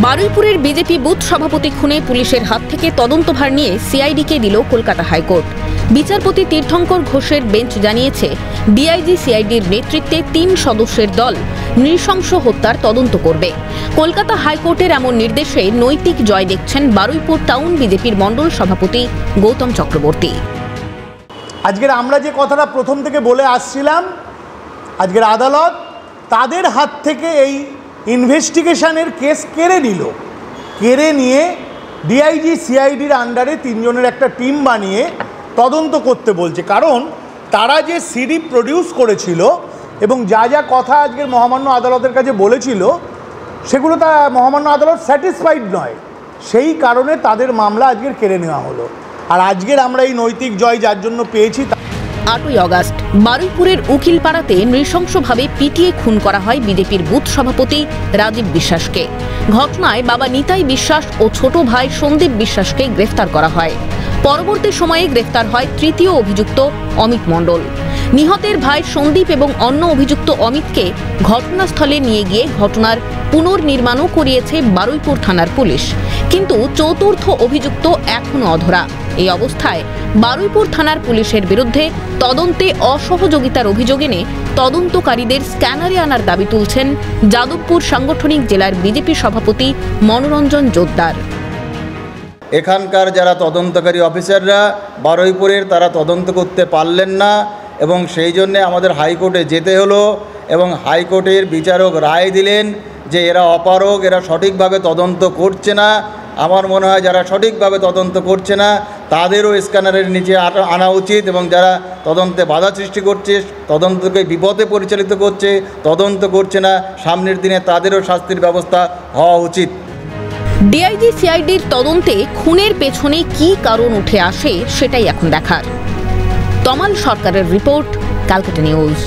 বারুইপুরের BJP booth সভাপতি খুনে পুলিশের হাত থেকে তদন্তভার নিয়ে সিআইডিকে দিল কলকাতা হাইকোর্ট। বিচারপতি তীর্থঙ্কর ঘোষের বেঞ্চ জানিয়েছে, ডিআইজি সিআইডির নেতৃত্বে 3 সদস্যের দল নৃশংস হত্যার তদন্ত করবে। কলকাতা হাইকোর্টের এমন নির্দেশে নৈতিক জয় দেখছেন বারুইপুর টাউন বিজেপির মণ্ডল সভাপতি গৌতম চক্রবর্তী। আজকের আমরা যে কথাটা প্রথম থেকে বলে আসছিলাম, আজকের আদালত তাদের হাত থেকে এই ইনভেস্টিগেশনের কেস কেড়ে নিল। কেড়ে নিয়ে ডিআইজি সিআইডির আন্ডারে 3 জনের একটা টিম বানিয়ে তদন্ত করতে বলছে। কারণ তারা যে সিডি প্রডিউস করেছিল এবং যা যা কথা আজকের মহামান্য আদালতের কাছে বলেছিল, সেগুলো তা মহামান্য আদালত স্যাটিসফাইড নয়। সেই কারণে তাদের মামলা আজকের কেড়ে নেওয়া হলো। আর আজকের আমরা এই নৈতিক জয় যার জন্য পেয়েছি। 8ই আগস্ট বারুইপুরের উকিলপাড়াতে নৃশংসভাবে পিটিয়ে খুন করা হয় বিজেপির বুথ সভাপতি রাজীব বিশ্বাসকে। ঘটনায় বাবা নিতাই বিশ্বাস ও ছোট ভাই সন্দীপ বিশ্বাসকে গ্রেফতার করা হয়। পরবর্তী সময়ে গ্রেফতার হয় 3য় অভিযুক্ত অমিত মণ্ডল। নিহতের ভাই সন্দীপ এবং অন্য অভিযুক্ত অমিতকে ঘটনাস্থলে নিয়ে গিয়ে ঘটনার পুনর্নির্মাণও করিয়েছে বারুইপুর থানার পুলিশ। কিন্তু 4র্থ অভিযুক্ত এখনও অধরা। এই অবস্থায় বারুইপুর থানার পুলিশের বিরুদ্ধে তদন্তে অসহযোগিতার অভিযোগ এনে তদন্তকারীদের স্ক্যানারে আনার দাবি তুলছেন যাদবপুর সাংগঠনিক জেলার বিজেপি সভাপতি মনোরঞ্জন জোদ্দার। এখানকার যারা তদন্তকারী অফিসাররা বারুইপুরের, তারা তদন্ত করতে পারলেন না এবং সেই জন্যে আমাদের হাইকোর্টে যেতে হলো এবং হাইকোর্টের বিচারক রায় দিলেন যে এরা অপারগ, এরা সঠিকভাবে তদন্ত করছে না। আমার মনে হয় যারা সঠিকভাবে তদন্ত করছে না তাদেরও স্ক্যানারের নিচে আনা উচিত এবং যারা তদন্তে বাধা সৃষ্টি করছে, তদন্তকে বিপদে পরিচালিত করছে, তদন্ত করছে না, সামনের দিনে তাদেরও শাস্তির ব্যবস্থা হওয়া উচিত। ডিআইজি সিআইডির তদন্তে খুনের পেছনে কী কারণ উঠে আসে সেটাই এখন দেখার। তমাল সরকারের রিপোর্ট, ক্যালকাটা নিউজ।